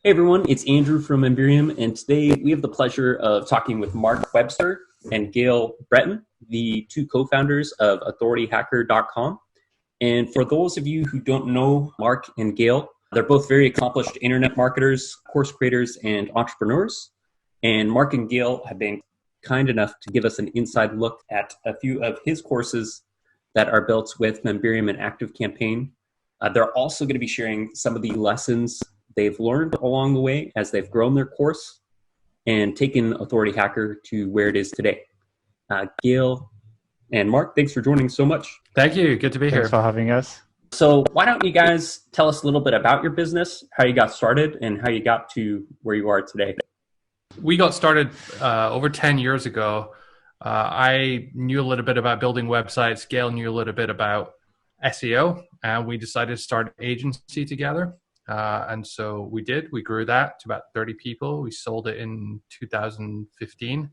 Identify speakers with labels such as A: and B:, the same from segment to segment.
A: Hey everyone, it's Andrew from Memberium, and today we have the pleasure of talking with Mark Webster and Gail Breton, the two co-founders of AuthorityHacker.com. And for those of you who don't know Mark and Gail, they're both very accomplished internet marketers, course creators, and entrepreneurs. And Mark and Gail have been kind enough to give us an inside look at a few of his courses that are built with Memberium and ActiveCampaign. They're also going to be sharing some of the lessons they've learned along the way as they've grown their course and taken Authority Hacker to where it is today. Gail and Mark, thanks for joining so much.
B: Thank you. Good to be here.
C: Thanks for having us.
A: So why don't you guys tell us a little bit about your business, how you got started, and how you got to where you are today?
B: We got started over 10 years ago. I knew a little bit about building websites. Gail knew a little bit about SEO, and we decided to start an agency together. And so we did. We grew that to about 30 people. We sold it in 2015.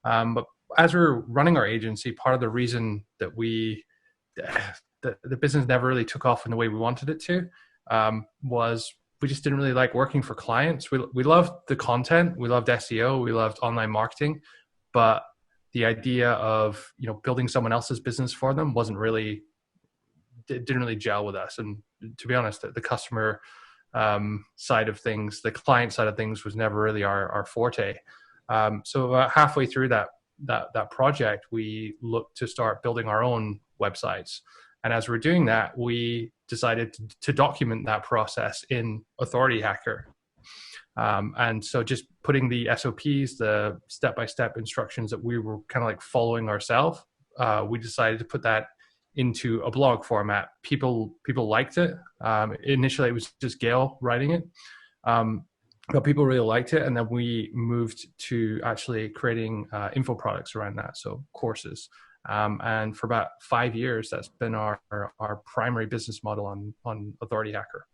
B: But as we were running our agency, part of the reason that the business never really took off in the way we wanted it to was we just didn't really like working for clients. We loved the content. We loved SEO. We loved online marketing. But the idea of building someone else's business for them didn't really gel with us. And to be honest, the customer side of things, the client side of things was never really our forte. So about halfway through that project, we looked to start building our own websites. And as we're doing that, we decided to document that process in Authority Hacker. And so just putting the SOPs, the step-by-step instructions that we were kind of like following ourselves, we decided to put that into a blog format. People liked it. Initially, it was just Gail writing it, but people really liked it. And then we moved to actually creating info products around that, so courses. And for about 5 years, that's been our primary business model on Authority Hacker.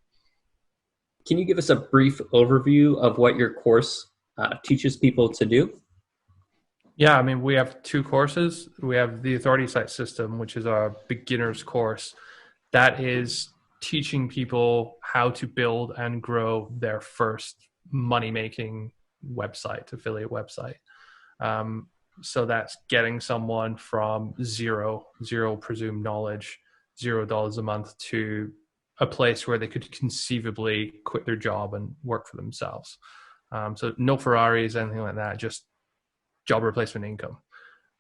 A: Can you give us a brief overview of what your course teaches people to do?
B: Yeah, I mean, we have two courses. We have the Authority Site System, which is our beginner's course. That is teaching people how to build and grow their first money-making website, affiliate website. So that's getting someone from zero presumed knowledge, $0 a month, to a place where they could conceivably quit their job and work for themselves. So no Ferraris, anything like that, just job replacement income.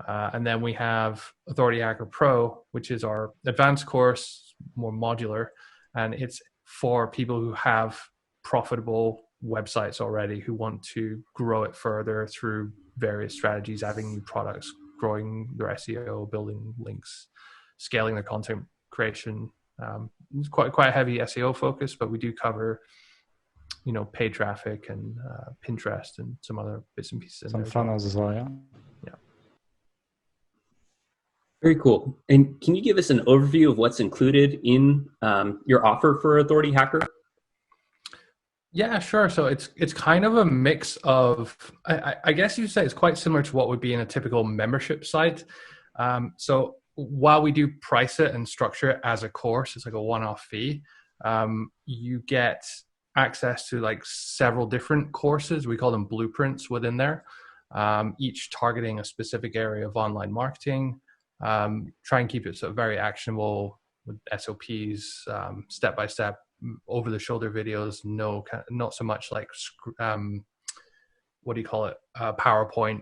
B: And then we have Authority Hacker Pro, which is our advanced course, more modular, and it's for people who have profitable websites already, who want to grow it further through various strategies, adding new products, growing their SEO, building links, scaling their content creation. It's quite a heavy SEO focus, but we do cover paid traffic and Pinterest and some other bits and pieces.
C: Some funnels as well, yeah.
B: Yeah.
A: Very cool. And can you give us an overview of what's included in your offer for Authority Hacker?
B: Yeah, sure. So it's kind of a mix of, I guess you'd say it's quite similar to what would be in a typical membership site. So while we do price it and structure it as a course, it's like a one-off fee, you get access to like several different courses. We call them blueprints within there, each targeting a specific area of online marketing. Try and keep it so very actionable with SOPs, step-by-step, over-the-shoulder videos. Not so much like PowerPoint.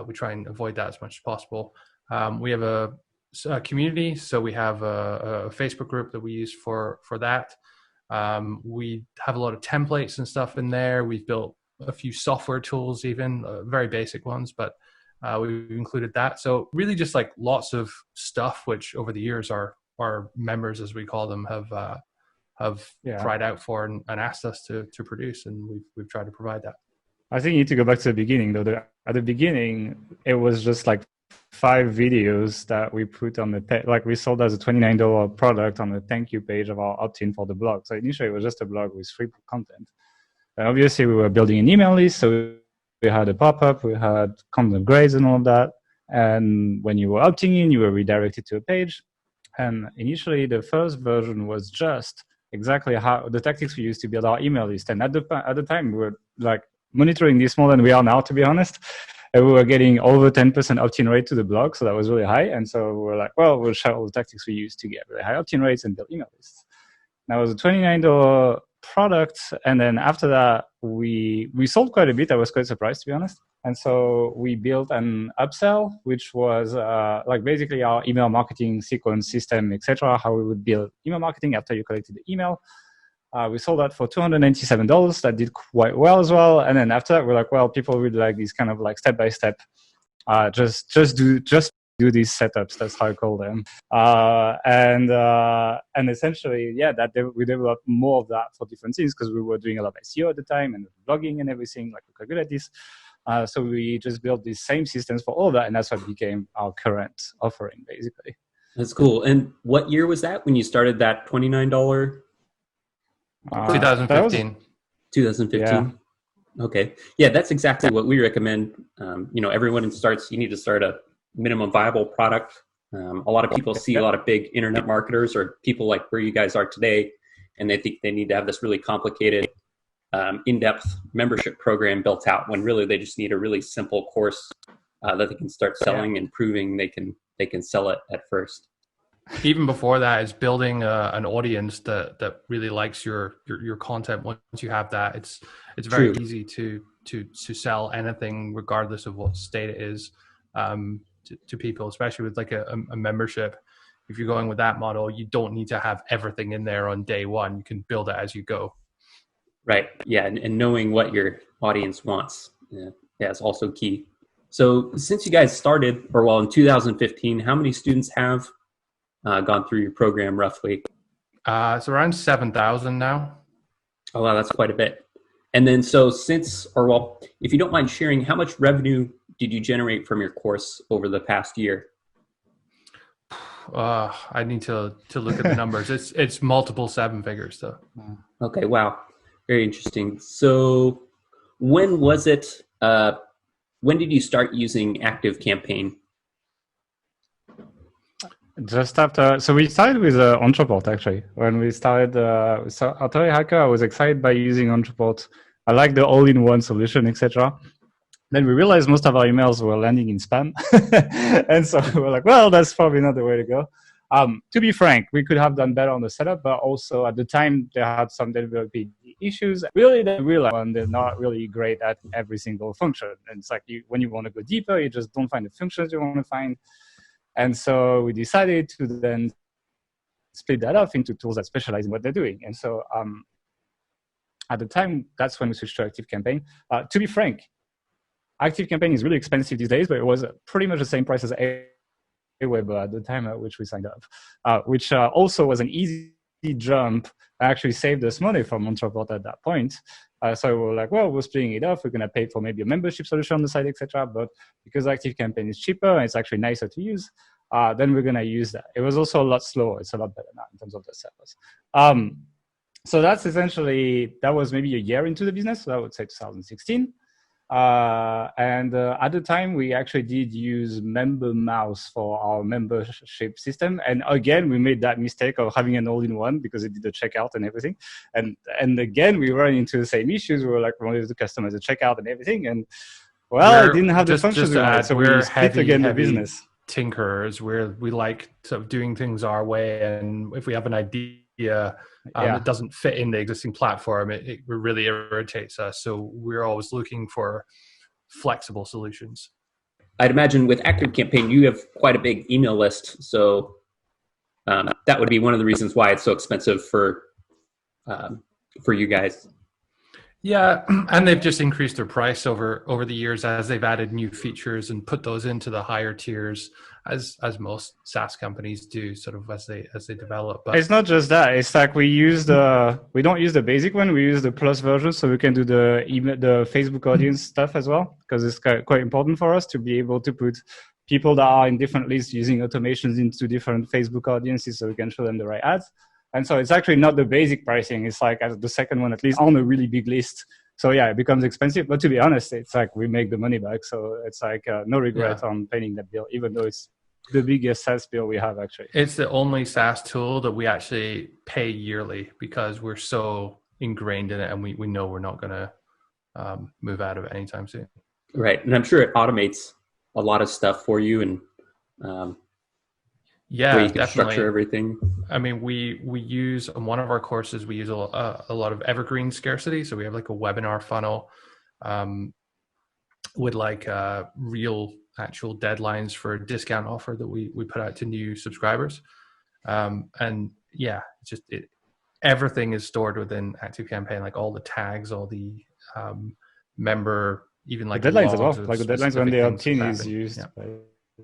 B: We try and avoid that as much as possible. We have a community, so we have a Facebook group that we use for that. We have a lot of templates and stuff in there. We've built a few software tools, even very basic ones, but we've included that. So really just like lots of stuff, which over the years our members, as we call them, have cried out for and asked us to produce, and we've tried to provide that.
C: I think you need to go back to the beginning, though. At the beginning, it was just like 5 videos that we put on we sold as a $29 product on the thank you page of our opt-in for the blog. So initially it was just a blog with free content. And obviously we were building an email list, so we had a pop-up, we had content grades and all that. And when you were opting in, you were redirected to a page. And initially the first version was just exactly how the tactics we used to build our email list. And at the time, we were like monitoring this more than we are now, to be honest. And we were getting over 10% opt-in rate to the blog, so that was really high. And so we were like, well, we'll share all the tactics we used to get really high opt-in rates and build email lists. That was a $29 product, and then after that, we sold quite a bit. I was quite surprised, to be honest. And so we built an upsell, which was like basically our email marketing sequence system, etc. How we would build email marketing after you collected the email. We sold that for $297. That did quite well as well. And then after that, we're like, well, people really like these kind of like step-by-step, just do these setups. That's how I call them. And essentially, yeah, we developed more of that for different things because we were doing a lot of SEO at the time and blogging and everything. Like, we're quite good at this. So we just built these same systems for all that, and that's what became our current offering, basically.
A: That's cool. And what year was that when you started that $29?
B: 2015.
A: 2015. Yeah. Okay. Yeah, that's exactly what we recommend. Everyone you need to start a minimum viable product. A lot of people see a lot of big internet marketers or people like where you guys are today, and they think they need to have this really complicated, in-depth membership program built out when really they just need a really simple course that they can start selling and proving they can sell it at first.
B: Even before that is building an audience that really likes your content. Once you have that, it's very easy to sell anything regardless of what state it is to people, especially with like a membership. If you're going with that model, you don't need to have everything in there on day one. You can build it as you go.
A: Right. Yeah. And knowing what your audience wants. Yeah, is also key. So since you guys started, in 2015, how many students have gone through your program roughly?
B: It's around 7,000 now.
A: Oh, wow, that's quite a bit. And then if you don't mind sharing, how much revenue did you generate from your course over the past year?
B: I need to look at the numbers. It's multiple seven figures though.
A: Okay, wow. Very interesting. So when was it, when did you start using ActiveCampaign?
C: Just after, so we started with Entreport actually. When we started Authority Hacker, I was excited by using Entreport. I like the all-in-one solution, etc. Then we realized most of our emails were landing in spam, and so we were like, "Well, that's probably not the way to go." To be frank, we could have done better on the setup, but also at the time they had some developing issues. Really, they realized they're not really great at every single function. And it's like when you want to go deeper, you just don't find the functions you want to find. And so we decided to then split that up into tools that specialize in what they're doing. And so at the time, that's when we switched to ActiveCampaign. To be frank, ActiveCampaign is really expensive these days, but it was pretty much the same price as Aweber at the time at which we signed up, which also was an easy jump. Actually saved us money from Entreport at that point. So we were like, well, we're splitting it off. We're going to pay for maybe a membership solution on the side, etc. But because ActiveCampaign is cheaper and it's actually nicer to use, then we're going to use that. It was also a lot slower. It's a lot better now in terms of the servers. So that's essentially, that was maybe a year into the business. So I would say 2016. And at the time, we actually did use MemberMouse for our membership system. And again, we made that mistake of having an all-in-one because it did the checkout and everything. And again, we ran into the same issues. We were like, we wanted to customize the checkout and everything. And well, it didn't have the functions we wanted. So we split again the business.
B: Tinkerers, where we like sort of doing things our way. And if we have an idea, it doesn't fit in the existing platform, it really irritates us. So we're always looking for flexible solutions.
A: I'd imagine with ActiveCampaign, you have quite a big email list. So that would be one of the reasons why it's so expensive for you guys.
B: Yeah, and they've just increased their price over the years as they've added new features and put those into the higher tiers, as most SaaS companies do, sort of as they develop. But
C: it's not just that. It's like we don't use the basic one. We use the plus version, so we can do the Facebook audience stuff as well, because it's quite important for us to be able to put people that are in different lists using automations into different Facebook audiences, so we can show them the right ads. And so it's actually not the basic pricing. It's like the second one, at least on a really big list. So yeah, it becomes expensive. But to be honest, it's like we make the money back. So it's like no regret on paying that bill, even though it's the biggest SaaS bill we have, actually.
B: It's the only SaaS tool that we actually pay yearly because we're so ingrained in it, and we know we're not going to move out of it anytime soon.
A: Right. And I'm sure it automates a lot of stuff for you, and
B: yeah,
A: where you can
B: definitely
A: structure everything.
B: I mean, we use on one of our courses, we use a lot of evergreen scarcity. So we have like a webinar funnel with like real actual deadlines for a discount offer that we put out to new subscribers. And yeah, it's just everything is stored within ActiveCampaign, like all the tags, all the member, even like
C: the deadlines as well. Like the deadlines when the opt-in is used.
B: Yeah.
C: By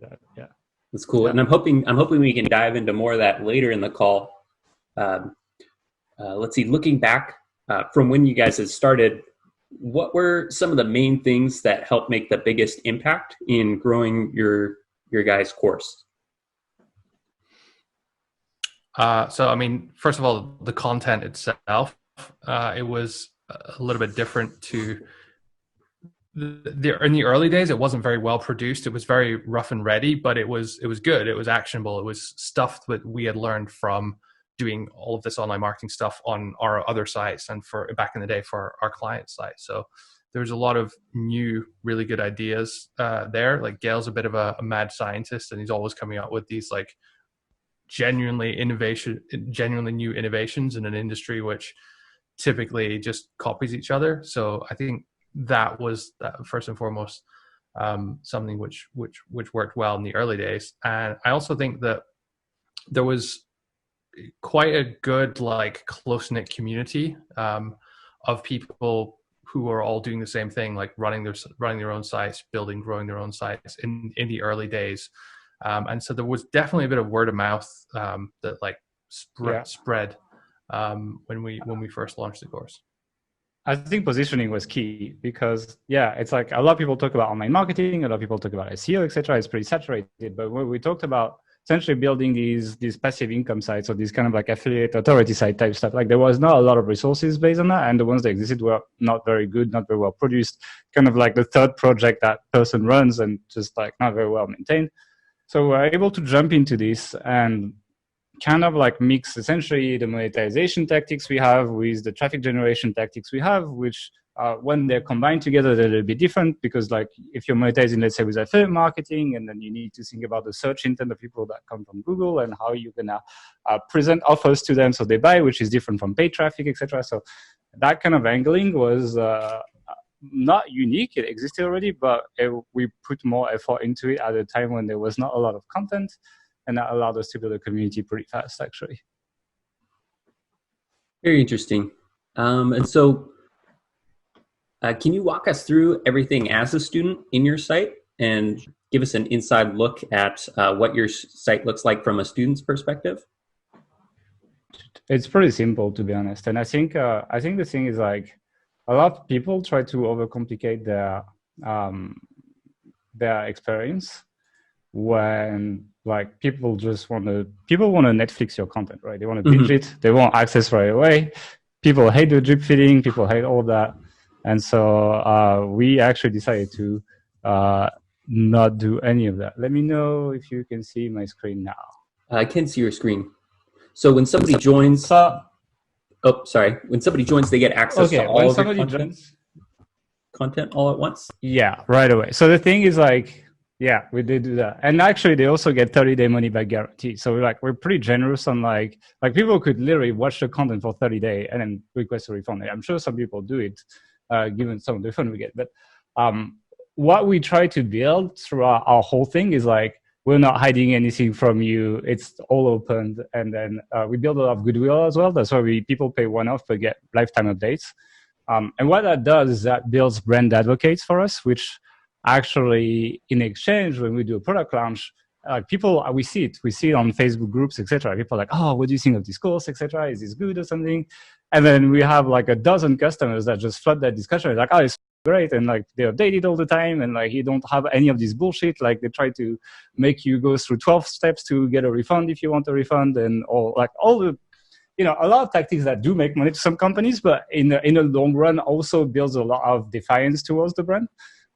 C: that. Yeah.
A: That's cool.
B: Yeah.
A: And I'm hoping we can dive into more of that later in the call. Let's see, looking back from when you guys had started, what were some of the main things that helped make the biggest impact in growing your guys' course?
B: So, I mean, first of all, the content itself, it was a little bit different to in the early days. It wasn't very well produced. It was very rough and ready, but it was good. It was actionable. It was stuff that we had learned from doing all of this online marketing stuff on our other sites and for back in the day for our client site. So there's a lot of new, really good ideas there. Like Gail's a bit of a mad scientist, and he's always coming up with these like genuinely new innovations in an industry which typically just copies each other. So I think that was first and foremost something which worked well in the early days. And I also think that there was quite a good like close-knit community of people who are all doing the same thing, like running their own sites, growing their own sites in the early days. And so there was definitely a bit of word of mouth that like spread when we first launched the course.
C: I think positioning was key because, it's like a lot of people talk about online marketing, a lot of people talk about SEO, etc. It's pretty saturated. But when we talked about essentially building these passive income sites or these kind of like affiliate authority site type stuff, like there was not a lot of resources based on that. And the ones that existed were not very good, not very well produced, kind of like the third project that person runs and just like not very well maintained. So we're able to jump into this and kind of like mix essentially the monetization tactics we have with the traffic generation tactics we have, which when they're combined together, they're a little bit different because like if you're monetizing, let's say with affiliate marketing, and then you need to think about the search intent of people that come from Google and how you're gonna present offers to them so they buy, which is different from paid traffic, etc. So that kind of angling was not unique. It existed already, but we put more effort into it at a time when there was not a lot of content. And that allowed us to build a community pretty fast, actually.
A: Very interesting. And so can you walk us through everything as a student in your site and give us an inside look at what your site looks like from a student's perspective?
C: It's pretty simple, to be honest. And I think the thing is like a lot of people try to overcomplicate their experience when like people want to Netflix your content, right? They want to binge it. They want access right away. People hate the drip feeding. People hate all that. And so we actually decided to not do any of that. Let me know if you can see my screen now.
A: I can see your screen. So when somebody joins, when somebody joins, they get access to all of your content all at once?
C: Yeah, right away. So the thing is like, yeah, we did do that. And actually they also get 30-day money back guarantee. So we're pretty generous on like people could literally watch the content for 30 days and then request a refund. I'm sure some people do it, given some of the fun we get. But what we try to build throughout our whole thing is like, we're not hiding anything from you. It's all open. And then we build a lot of goodwill as well. That's why people pay one-off but get lifetime updates. And what that does is that builds brand advocates for us, which actually in exchange, when we do a product launch, we see it on Facebook groups, etc. People are like, oh, what do you think of this course, etc. Is this good or something? And then we have like a dozen customers that just flood that discussion. It's like, oh, it's great. And like they update it all the time. And like you don't have any of this bullshit. Like they try to make you go through 12 steps to get a refund if you want a refund, and all the, a lot of tactics that do make money to some companies, but in the long run also builds a lot of defiance towards the brand,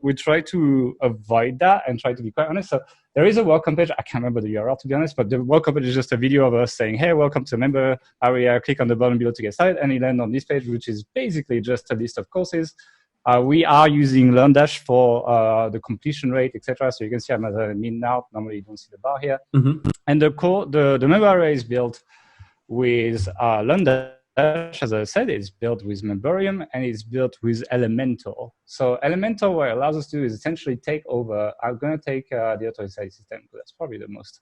C: we try to avoid that and try to be quite honest. So there is a welcome page. I can't remember the URL to be honest, but the welcome page is just a video of us saying, hey, welcome to the member area. Click on the button below to get started. And you land on this page, which is basically just a list of courses. We are using LearnDash for the completion rate, etc. So you can see I'm at a min now. Normally you don't see the bar here.
A: Mm-hmm.
C: And the member area is built with LearnDash. As I said, it's built with Memberium and it's built with Elementor. So Elementor, what it allows us to do is essentially take over. I'm going to take the authorized site system, because that's probably the most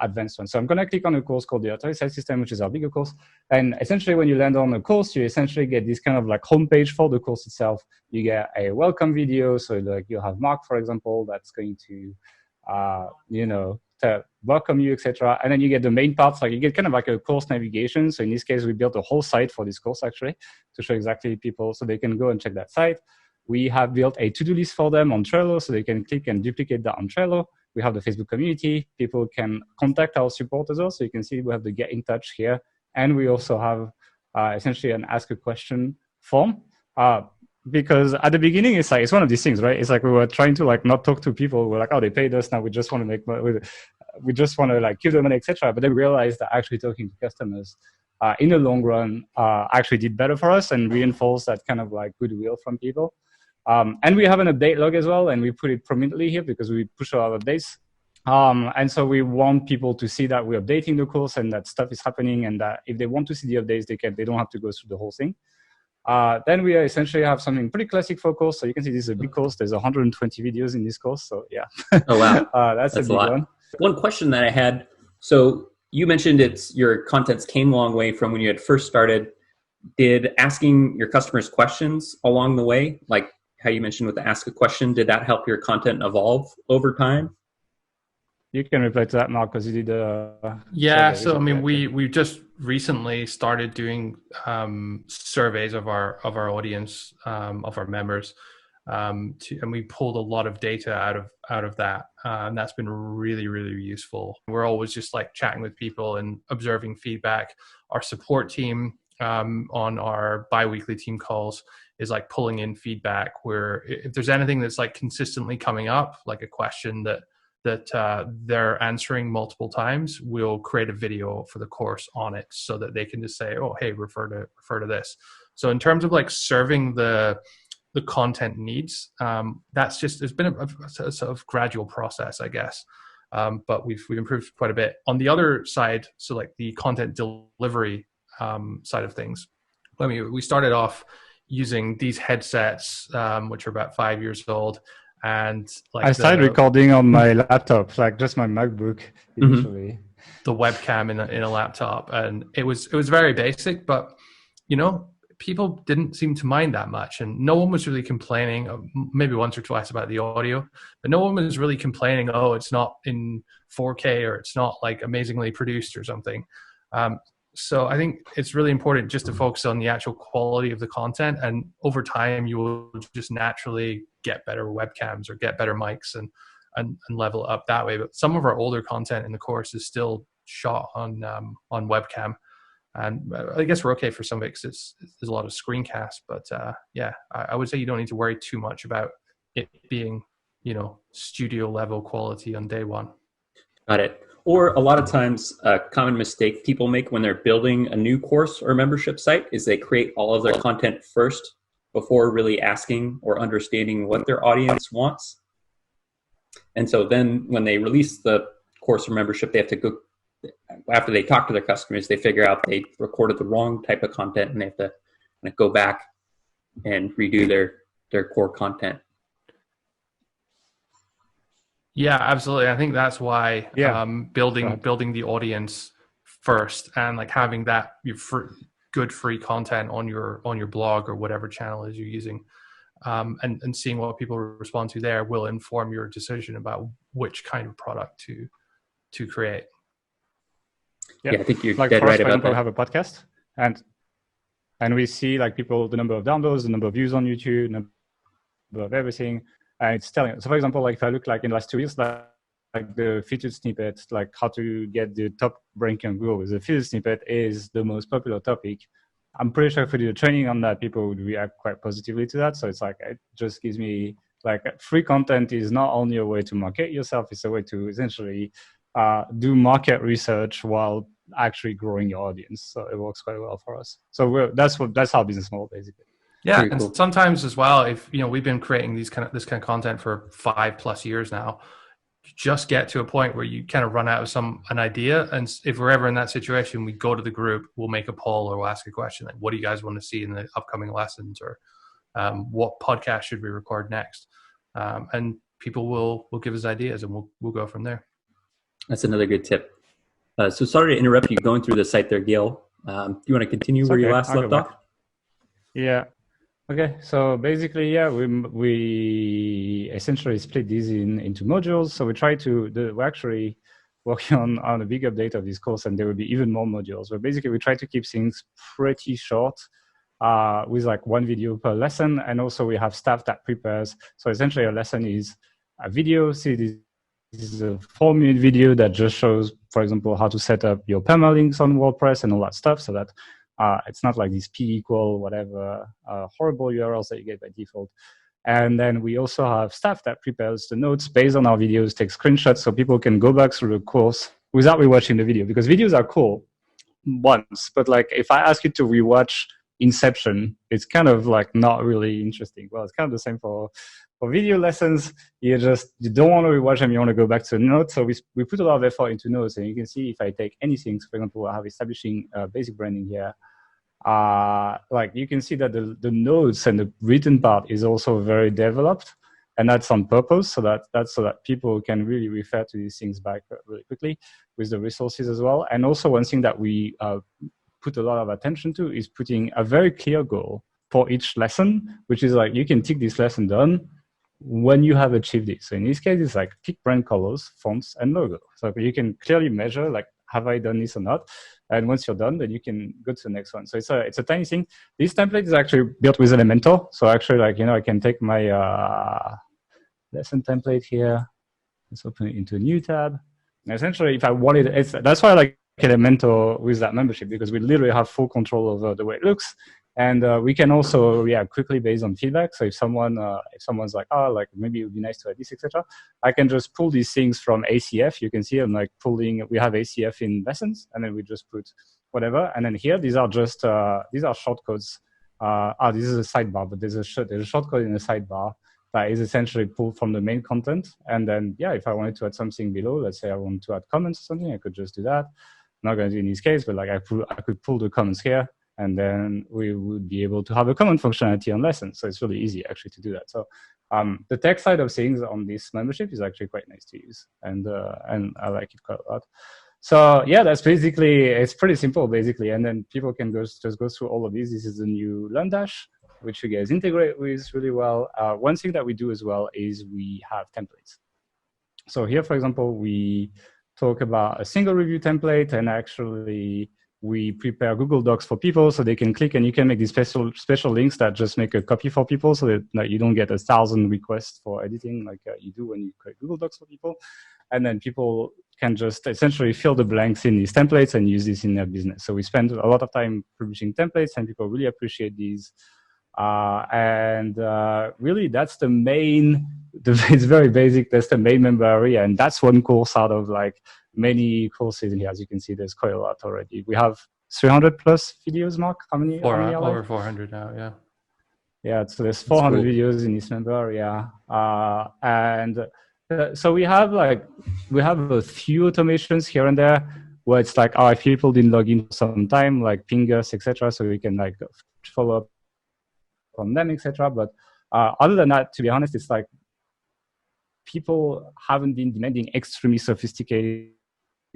C: advanced one. So I'm going to click on a course called the authorized site system, which is our bigger course. And essentially, when you land on a course, you essentially get this kind of like homepage for the course itself. You get a welcome video. So like you'll have Mark, for example, that's going to, to welcome you, etc. And then you get the main parts, like you get kind of like a course navigation. So in this case, we built a whole site for this course actually to show exactly people so they can go and check that site. We have built a to-do list for them on Trello so they can click and duplicate that on Trello. We have the Facebook community. People can contact our support as well. So you can see we have the get in touch here. And we also have essentially an ask a question form. Because at the beginning, it's one of these things, right? It's like we were trying to like not talk to people. We're like, oh, they paid us now. We just want to make money. We just want to like give them money, etc. But then we realized that actually talking to customers in the long run actually did better for us and reinforced that kind of like goodwill from people. And we have an update log as well, and we put it prominently here because we push a lot of updates. And so we want people to see that we're updating the course and that stuff is happening, and that if they want to see the updates, they don't have to go through the whole thing. Then we essentially have something pretty classic for course. So you can see this is a big course. There's 120 videos in this course. So yeah.
A: Oh, wow.
C: That's a big
A: lot.
C: one.
A: One question that I had. So you mentioned your contents came a long way from when you had first started. Did asking your customers questions along the way, like how you mentioned with the ask a question, did that help your content evolve over time?
C: You can reply to that, Mark, because you did.
B: Yeah, so I mean, we just recently started doing surveys of our audience, of our members, and we pulled a lot of data out of that, and that's been really, really useful. We're always just like chatting with people and observing feedback. Our support team on our bi-weekly team calls is like pulling in feedback, where if there's anything that's like consistently coming up, like a question that they're answering multiple times, we'll create a video for the course on it so that they can just say, oh, hey, refer to this. So in terms of like serving the content needs, it's been a sort of gradual process, I guess. But we've improved quite a bit. On the other side, so like the content delivery side of things, we started off using these headsets, which are about 5 years old. And like I
C: started recording on my laptop, like just my MacBook initially.
B: The webcam in a laptop, and it was very basic, but people didn't seem to mind that much, and no one was really complaining. Maybe once or twice about the audio, but no one was really complaining. Oh, it's not in 4K or it's not like amazingly produced or something. So I think it's really important just to focus on the actual quality of the content, and over time you will just naturally get better webcams or get better mics and level up that way. But some of our older content in the course is still shot on webcam, and I guess we're okay for some of it because there's a lot of screencasts. But I would say you don't need to worry too much about it being studio level quality on day one.
A: Got it. Or a lot of times, a common mistake people make when they're building a new course or membership site is they create all of their content first before really asking or understanding what their audience wants. And so then when they release the course or membership, they have to go, after they talk to their customers, they figure out they recorded the wrong type of content, and they have to kind of go back and redo their core content.
B: Yeah, absolutely. I think that's why building the audience first, and like having that good free content on your blog or whatever channel is you're using, and seeing what people respond to there will inform your decision about which kind of product to create.
A: Yeah, I think you're
C: like
A: dead right about
C: that. We
A: that.
C: have a podcast, and we see like people, the number of downloads, the number of views on YouTube, number of everything. And it's telling. So, for example, like if I look like in the last 2 years, like the featured snippet, like how to get the top ranking on Google, the featured snippet is the most popular topic. I'm pretty sure if we do the training on that, people would react quite positively to that. So it's like it just gives me Like free content is not only a way to market yourself, it's a way to essentially do market research while actually growing your audience. So it works quite well for us. So that's our business model basically.
B: Yeah,
A: Very
B: and
A: cool.
B: sometimes as well, if we've been creating this kind of content for 5+ years now, you just get to a point where you kind of run out of an idea, and if we're ever in that situation, we go to the group, we'll make a poll or we'll ask a question like, "What do you guys want to see in the upcoming lessons?" or "What podcast should we record next?" And people will give us ideas, and we'll go from there.
A: That's another good tip. So sorry to interrupt you going through the site there, Gail. Do you want to continue where you last left off?
C: Yeah. Okay. So basically, yeah, we essentially split these into modules. So we try to we're actually working on a big update of this course, and there will be even more modules. But basically, we try to keep things pretty short, with like 1 video per lesson, and also we have staff that prepares. So essentially, a lesson is a video. See, this is a 4-minute video that just shows, for example, how to set up your permalinks on WordPress and all that stuff, so that it's not like these p = whatever horrible URLs that you get by default. And then we also have staff that prepares the notes based on our videos, takes screenshots, so people can go back through the course without rewatching the video, because videos are cool once, but like if I ask you to rewatch Inception, it's kind of like not really interesting. Well, it's kind of the same for video lessons. You don't want to rewatch them, you want to go back to the notes. So we put a lot of effort into notes, and you can see if I take anything, so for example, I have establishing basic branding here. Like you can see that the notes and the written part is also very developed, and that's on purpose, so that people can really refer to these things back really quickly with the resources as well. And also one thing that we put a lot of attention to is putting a very clear goal for each lesson, which is like you can tick this lesson done when you have achieved it. So in this case, it's like pick brand colors, fonts, and logo. So you can clearly measure like, have I done this or not? And once you're done, then you can go to the next one. So it's a tiny thing. This template is actually built with Elementor. So actually, like, I can take my lesson template here. Let's open it into a new tab. And essentially, if I wanted, that's why I like Elementor with that membership, because we literally have full control over the way it looks. And we can also react quickly based on feedback. So if someone's like, oh, like maybe it would be nice to add this, etc., I can just pull these things from ACF. You can see I'm like pulling. We have ACF in lessons, and then we just put whatever. And then here, these are just these are shortcodes. This is a sidebar, but there's a shortcode in the sidebar that is essentially pulled from the main content. And then yeah, if I wanted to add something below, let's say I want to add comments or something, I could just do that. I'm not going to do in this case, but like I could pull the comments here. And then we would be able to have a comment functionality on lessons. So it's really easy actually to do that. So the tech side of things on this membership is actually quite nice to use. And I like it quite a lot. So yeah, that's basically, it's pretty simple basically. And then people can just go through all of these. This is the new LearnDash, which you guys integrate with really well. One thing that we do as well is we have templates. So here, for example, we talk about a single review template, and actually we prepare Google Docs for people so they can click, and you can make these special links that just make a copy for people, so that you don't get 1,000 requests for editing like you do when you create Google Docs for people. And then people can just essentially fill the blanks in these templates and use this in their business. So we spend a lot of time publishing templates, and people really appreciate these. Really, that's the main, it's very basic, that's the main member area, and that's one course out of like many courses in here. As you can see, there's quite a lot already. We have 300 plus videos, Mark. How many?
B: Over 400 now, yeah.
C: Yeah, so there's 400 videos in this member area. So we have a few automations here and there where it's like, oh, if people didn't log in for some time, like ping us, etc., so we can like follow up from them, etc. But other than that, to be honest, it's like people haven't been demanding extremely sophisticated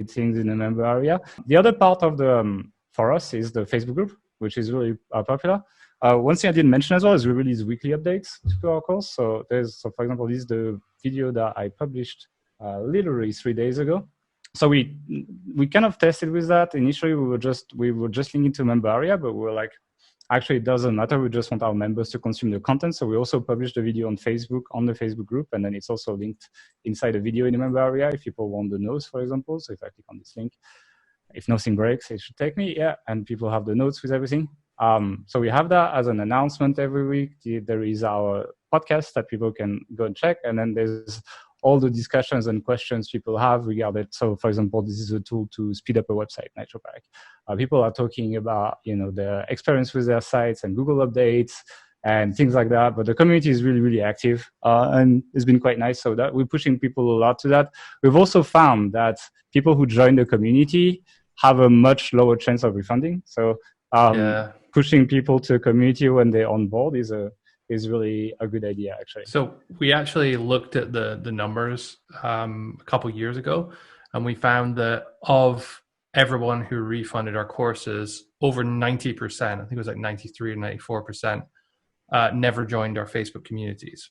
C: things in the member area. The other part of the for us is the Facebook group, which is really popular. One thing I didn't mention as well is we release weekly updates to our course. So for example, this is the video that I published literally 3 days ago. So we kind of tested with that. Initially, we were just linking to member area, but we were like, actually, it doesn't matter. We just want our members to consume the content. So we also published the video on Facebook, on the Facebook group, and then it's also linked inside the video in the member area if people want the notes, for example. So if I click on this link, if nothing breaks, it should take me, yeah, and people have the notes with everything. So we have that as an announcement every week. There is our podcast that people can go and check. And then there's all the discussions and questions people have regarding it. So for example, this is a tool to speed up a website, NitroPack. People are talking about, their experience with their sites and Google updates and things like that. But the community is really, really active, and it's been quite nice. So that we're pushing people a lot to that. We've also found that people who join the community have a much lower chance of refunding. So pushing people to a community when they're on board is really a good idea, actually.
B: So we actually looked at the numbers a couple of years ago, and we found that of everyone who refunded our courses, over 90%, I think it was like 93 or 94%, never joined our Facebook communities.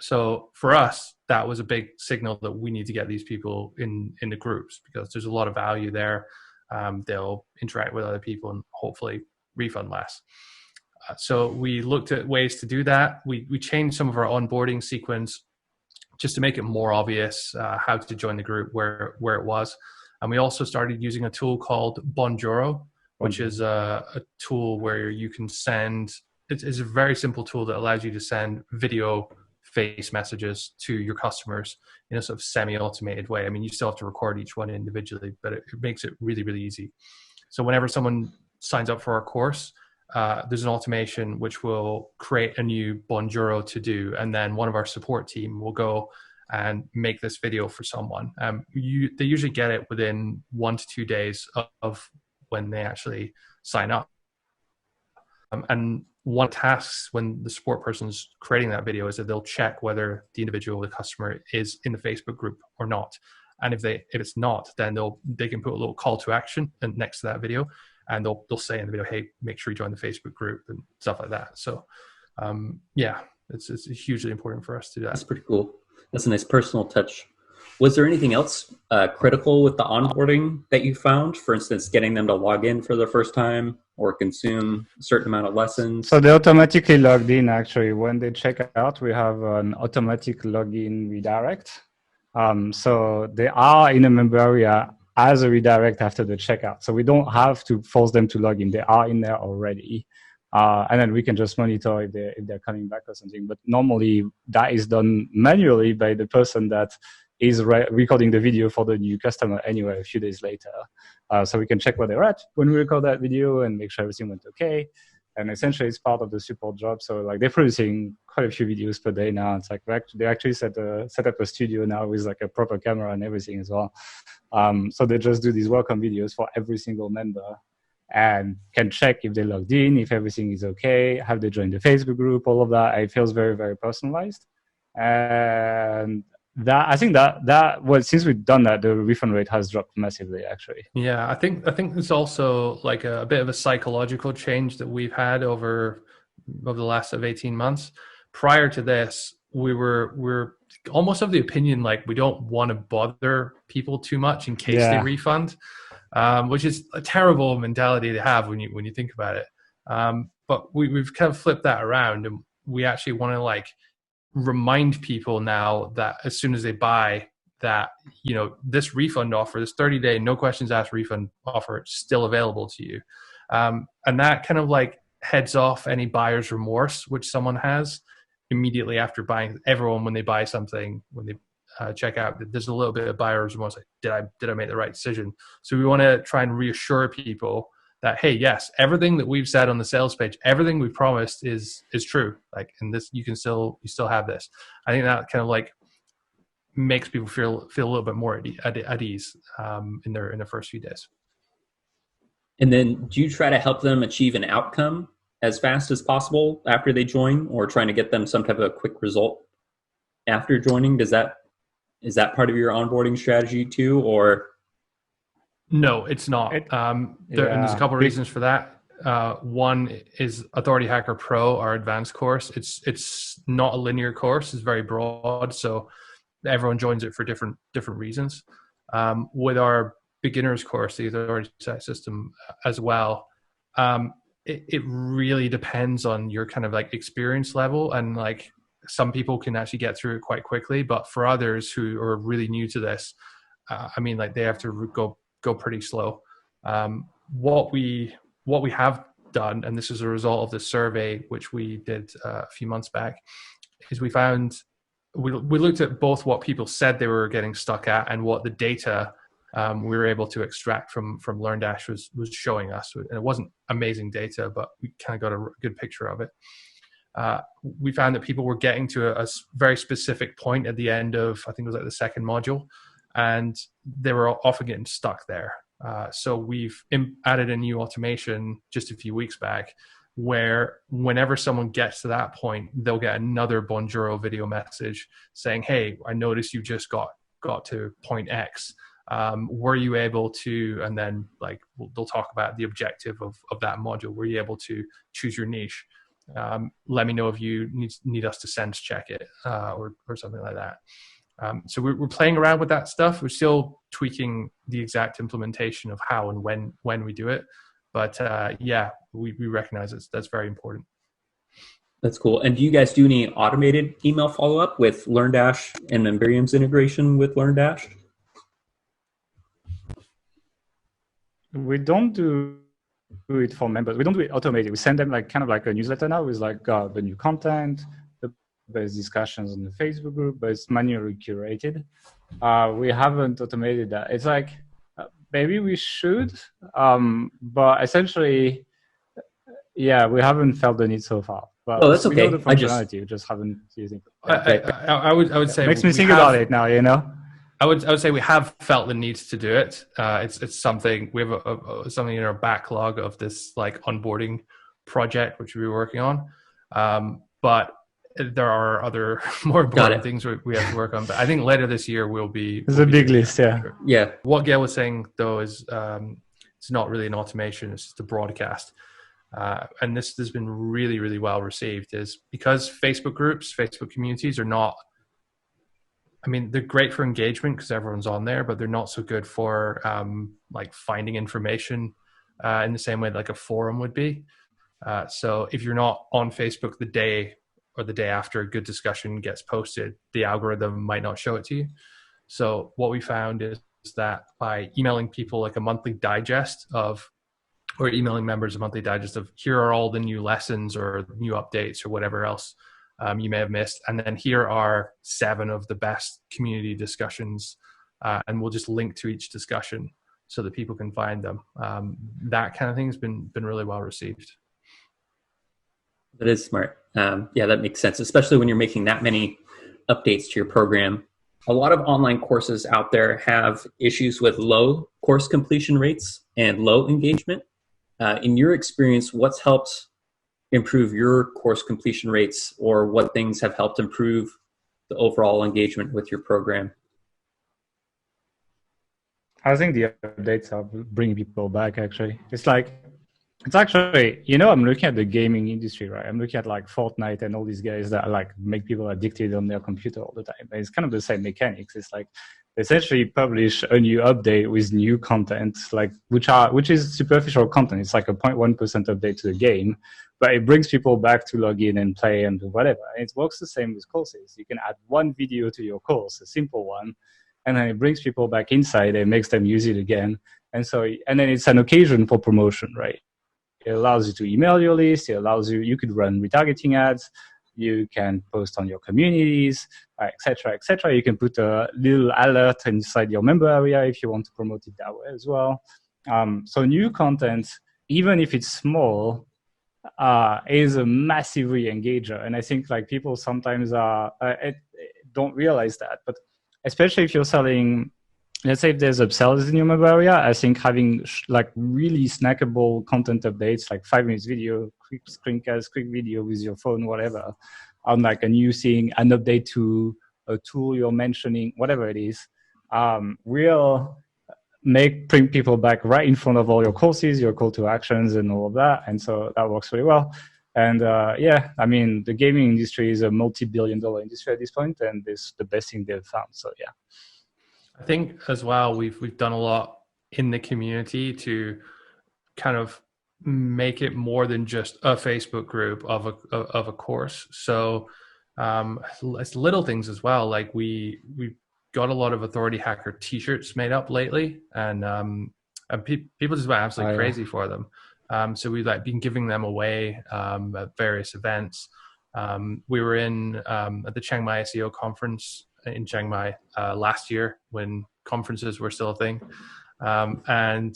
B: So for us, that was a big signal that we need to get these people in the groups, because there's a lot of value there. They'll interact with other people and hopefully refund less. So we looked at ways to do that. We changed some of our onboarding sequence just to make it more obvious how to join the group, where it was. And we also started using a tool called Bonjoro, which is a tool where you can send, it's a very simple tool that allows you to send video face messages to your customers in a sort of semi-automated way. I mean, you still have to record each one individually, but it makes it really, really easy. So whenever someone signs up for our course, there's an automation which will create a new Bonjoro to do, and then one of our support team will go and make this video for someone. They usually get it within 1 to 2 days of when they actually sign up. And one of the tasks when the support person's creating that video is that they'll check whether the individual, the customer, is in the Facebook group or not. And if it's not, then they can put a little call to action next to that video, and they'll say in the video, hey, make sure you join the Facebook group and stuff like that. So it's hugely important for us to do that.
A: That's pretty cool. That's a nice personal touch. Was there anything else critical with the onboarding that you found? For instance, getting them to log in for the first time or consume a certain amount of lessons?
C: So they automatically logged in, actually. When they check out, we have an automatic login redirect. So they are in a member area as a redirect after the checkout. So we don't have to force them to log in. They are in there already. And then we can just monitor if they're coming back or something. But normally that is done manually by the person that is recording the video for the new customer anyway a few days later. So we can check where they're at when we record that video and make sure everything went okay. And essentially it's part of the support job. So like they're producing quite a few videos per day now. It's like they actually set up a studio now with like a proper camera and everything as well. So they just do these welcome videos for every single member and can check if they logged in, if everything is okay, have they joined the Facebook group, all of that. It feels very, very personalized. And that, I think that well, since we've done that, the refund rate has dropped massively, actually.
B: Yeah, I think there's also like a bit of a psychological change that we've had over the last 18 months. Prior to this, we're almost of the opinion like we don't want to bother people too much in case they refund, which is a terrible mentality to have when you think about it. But we've kind of flipped that around, and we actually want to like remind people now that as soon as they buy that, this refund offer, this 30-day no questions asked refund offer, it's still available to you. And that kind of like heads off any buyer's remorse which someone has immediately after buying. Everyone, when they buy something, when they check out, there's a little bit of buyer's remorse, like did I make the right decision? So we want to try and reassure people that, hey, yes, everything that we've said on the sales page, everything we promised is true. Like, and this, you still have this. I think that kind of like makes people feel a little bit more at ease in their first few days.
A: And then do you try to help them achieve an outcome as fast as possible after they join, or trying to get them some type of a quick result after joining? Is that part of your onboarding strategy too, or?
B: No, it's not. And there's a couple of reasons for that. One is Authority Hacker Pro, our advanced course. It's not a linear course. It's very broad, so everyone joins it for different reasons. With our beginners course, the Authority System as well, it really depends on your kind of like experience level, and like some people can actually get through it quite quickly, but for others who are really new to this, like they have to go pretty slow. What we have done, and this is a result of the survey which we did a few months back, is we found we looked at both what people said they were getting stuck at and what the data we were able to extract from LearnDash was showing us. And it wasn't amazing data, but we kind of got a good picture of it. We found that people were getting to a very specific point at the end of, I think it was like the second module, and they were often getting stuck there. So we've added a new automation just a few weeks back, where whenever someone gets to that point, they'll get another Bonjoro video message saying, "Hey, I noticed you just got to point X. Were you able to," and then like they'll talk about the objective of that module. Were you able to choose your niche? Let me know if you need us to sense check it or something like that. So we're playing around with that stuff. We're still tweaking the exact implementation of how and when we do it. But yeah, we recognize that's very important.
A: That's cool. And do you guys do any automated email follow-up with LearnDash and Memberium's integration with LearnDash?
C: We don't do it for members. We don't do it automated. We send them like kind of like a newsletter now with like the new content, the best discussions on the Facebook group, but it's manually curated. We haven't automated that. It's like maybe we should, but essentially, yeah, we haven't felt the need so far. But
A: that's okay.
C: We know the functionality, we just haven't used it.
B: I would say
C: it makes me think about it now. You know.
B: I would say we have felt the need to do it. It's something we have something in our backlog of this like onboarding project which we're working on, but there are other more important things we have to work on. But I think later this year we'll be.
C: There's a big list, yeah.
B: Yeah. What Gael was saying though is it's not really an automation; it's just a broadcast. And this has been really, really well received. Is because Facebook groups, Facebook communities are not. I mean, they're great for engagement because everyone's on there, but they're not so good for like finding information in the same way like a forum would be. So if you're not on Facebook the day or the day after a good discussion gets posted, the algorithm might not show it to you. So what we found is that by emailing people like a monthly digest of, or emailing members a monthly digest of, here are all the new lessons or new updates or whatever else you may have missed. And then here are 7 of the best community discussions. And we'll just link to each discussion so that people can find them. That kind of thing has been really well received.
A: That is smart. Yeah, that makes sense, especially when you're making that many updates to your program. A lot of online courses out there have issues with low course completion rates and low engagement. In your experience, what's helped improve your course completion rates, or what things have helped improve the overall engagement with your program?
C: I think the updates are bringing people back, actually. It's actually, you know, I'm looking at the gaming industry, right? I'm looking at like Fortnite and all these guys that like make people addicted on their computer all the time. And it's kind of the same mechanics. It's like essentially publish a new update with new content, like which is superficial content. It's like a 0.1% update to the game, but it brings people back to log in and play and do whatever. And it works the same with courses. You can add one video to your course, a simple one, and then it brings people back inside and makes them use it again. And then it's an occasion for promotion, right? It allows you to email your list. It allows you could run retargeting ads. You can post on your communities, et cetera, et cetera. You can put a little alert inside your member area if you want to promote it that way as well. So new content, even if it's small, is a massive re-engager. And I think like people sometimes don't realize that. But especially if you're selling, let's say if there's upsells in your member area, I think having like really snackable content updates, like 5 minutes video, quick screencast, quick video with your phone, whatever, on like a new thing, an update to a tool you're mentioning, whatever it is, will bring people back right in front of all your courses, your call to actions and all of that. And so that works really well. And yeah, I mean, the gaming industry is a multi-billion-dollar industry at this point, and it's the best thing they've found. So yeah.
B: I think as well, we've done a lot in the community to kind of make it more than just a Facebook group of a course. So it's little things as well. Like we got a lot of Authority Hacker T-shirts made up lately, and people just went absolutely crazy for them. So we've like been giving them away at various events. We were in at the Chiang Mai SEO conference in Chiang Mai last year when conferences were still a thing. And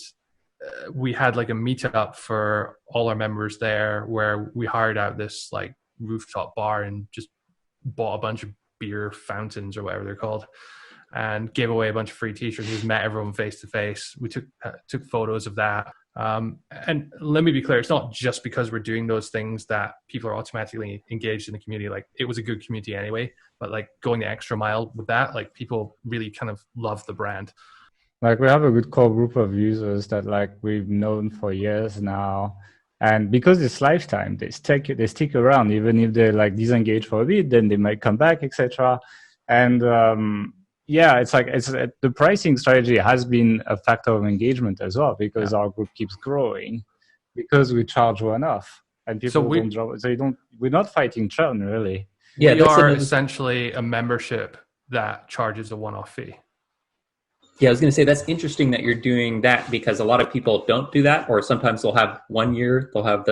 B: we had like a meetup for all our members there where we hired out this like rooftop bar and just bought a bunch of beer fountains or whatever they're called and gave away a bunch of free t-shirts. We met everyone face to face. We took photos of that. And let me be clear, it's not just because we're doing those things that people are automatically engaged in the community. Like it was a good community anyway, but like going the extra mile with that, like people really kind of love the brand.
C: Like we have a good core group of users that like we've known for years now. And because it's lifetime, they stick around, even if they like disengage for a bit, then they might come back, etc. And yeah, it's like the pricing strategy has been a factor of engagement as well because our group keeps growing because we charge one-off and people don't drop. So we're not fighting churn really.
B: Yeah, we are essentially a membership that charges a one-off fee.
A: Yeah, I was going to say that's interesting that you're doing that because a lot of people don't do that, or sometimes they'll have 1 year, they'll have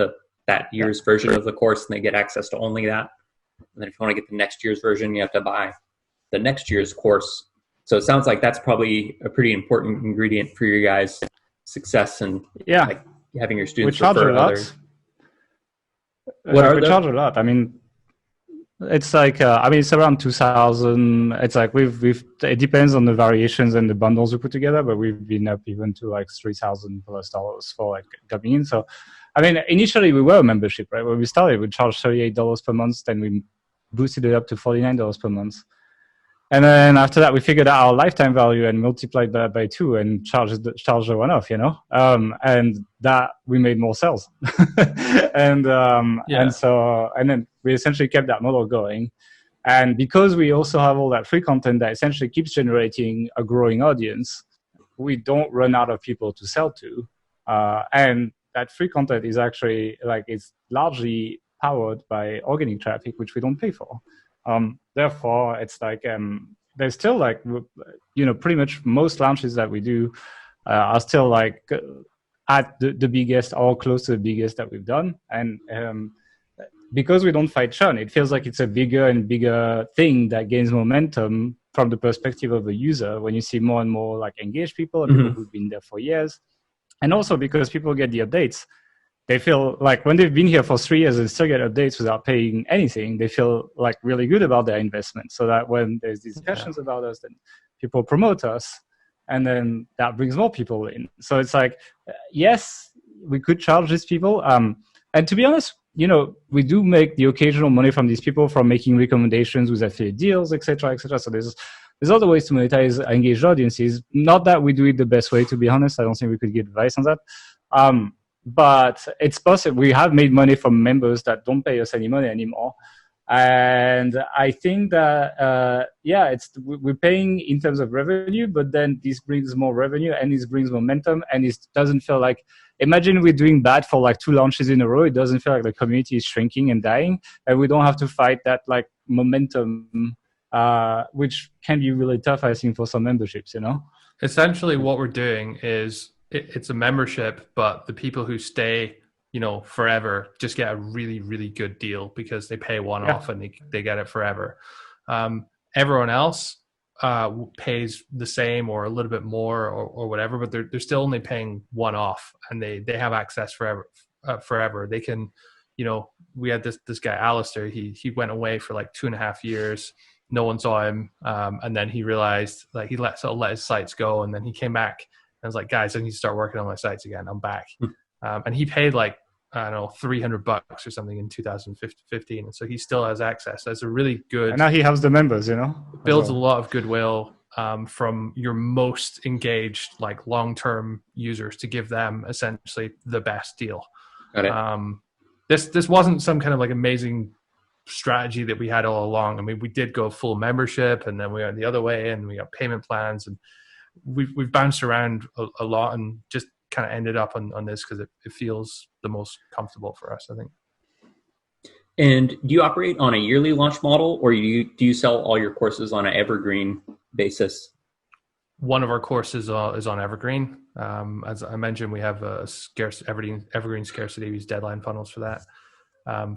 A: that year's version of the course and they get access to only that. And then if you want to get the next year's version, you have to buy the next year's course. So it sounds like that's probably a pretty important ingredient for your guys' success and like having your students refer others.
C: We charge a lot. I mean, it's like it's around 2,000. It's like it depends on the variations and the bundles we put together, but we've been up even to like $3,000+ for like coming in. So I mean, initially we were a membership, right? When we started, we charged $38 per month, then we boosted it up to $49 per month. And then after that, we figured out our lifetime value and multiplied that by 2 and charged the one-off, and that we made more sales. and then we essentially kept that model going. And because we also have all that free content that essentially keeps generating a growing audience, we don't run out of people to sell to. And that free content is actually it's largely powered by organic traffic, which we don't pay for. Therefore, it's there's still pretty much most launches that we do are still at the biggest or close to the biggest that we've done. And because we don't fight churn, it feels like it's a bigger and bigger thing that gains momentum from the perspective of a user when you see more and more engaged people and people who've been there for years. And also because people get the updates. They feel like when they've been here for 3 years and still get updates without paying anything, they feel really good about their investment. So that when there's discussions about us, then people promote us, and then that brings more people in. So it's yes, we could charge these people. And to be honest, we do make the occasional money from these people from making recommendations with affiliate deals, etc., etc. So there's other ways to monetize engaged audiences. Not that we do it the best way, to be honest. I don't think we could get advice on that. But it's possible. We have made money from members that don't pay us any money anymore. And I think that, we're paying in terms of revenue, but then this brings more revenue and this brings momentum. And it doesn't feel imagine we're doing bad for 2 launches in a row. It doesn't feel like the community is shrinking and dying. And we don't have to fight that momentum, which can be really tough, I think, for some memberships,
B: Essentially what we're doing is, it's a membership, but the people who stay, forever just get a really, really good deal because they pay one-off and they get it forever. Everyone else pays the same or a little bit more or whatever, but they're still only paying one-off and they have access forever. They can, we had this guy, Alistair, he went away for 2.5 years. No one saw him. And then he realized he let his sites go. And then he came back. I was like, guys, I need to start working on my sites again. I'm back. And he paid I don't know, $300 or something in 2015. And so he still has access. That's a really good.
C: And now he has the members,
B: Builds a lot of goodwill from your most engaged, long-term users to give them essentially the best deal.
A: Got it.
B: This wasn't some kind of amazing strategy that we had all along. I mean, we did go full membership and then we went the other way and we got payment plans and we've bounced around a lot and just kind of ended up on this because it feels the most comfortable for us, I think.
A: And do you operate on a yearly launch model or do you sell all your courses on an evergreen basis?
B: One of our courses is on evergreen. As I mentioned, we have a evergreen scarcity. We use deadline funnels for that,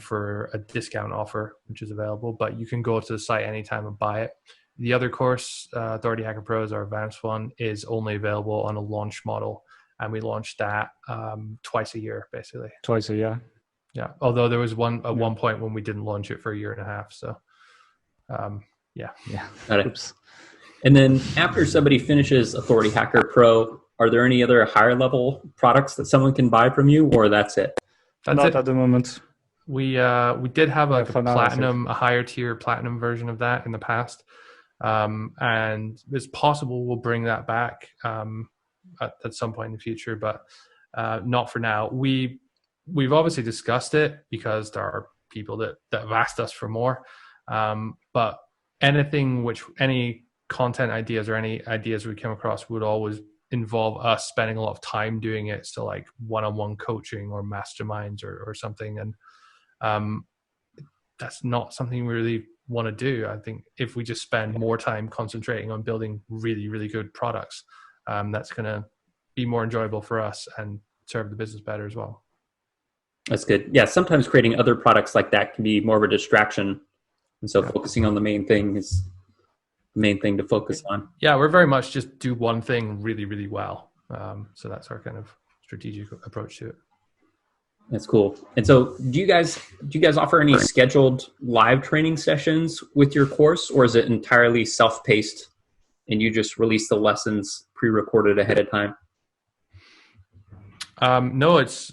B: for a discount offer, which is available. But you can go to the site anytime and buy it. The other course, Authority Hacker Pro, is our advanced one, is only available on a launch model. And we launched that twice a year, basically.
C: Twice a year.
B: Yeah. Although there was one point when we didn't launch it for a year and a half. So, yeah.
A: Got it. Oops. And then after somebody finishes Authority Hacker Pro, are there any other higher level products that someone can buy from you, or that's it?
C: Not at the moment.
B: We did have like a higher tier platinum version of that in the past. And it's possible we'll bring that back at some point in the future, but not for now. We've obviously discussed it because there are people that have asked us for more. But any content ideas or any ideas we come across would always involve us spending a lot of time doing it. So like one-on-one coaching or masterminds or something. And that's not something we really want to do. I think if we just spend more time concentrating on building really, really good products, that's going to be more enjoyable for us and serve the business better as well.
A: That's good. Yeah, sometimes creating other products like that can be more of a distraction. And so focusing on the main thing is the main thing to focus on.
B: Yeah, we're very much just do one thing really, really well. So that's our kind of strategic approach to it.
A: That's cool. And so do you guys offer any scheduled live training sessions with your course, or is it entirely self-paced and you just release the lessons pre-recorded ahead of time?
B: No, it's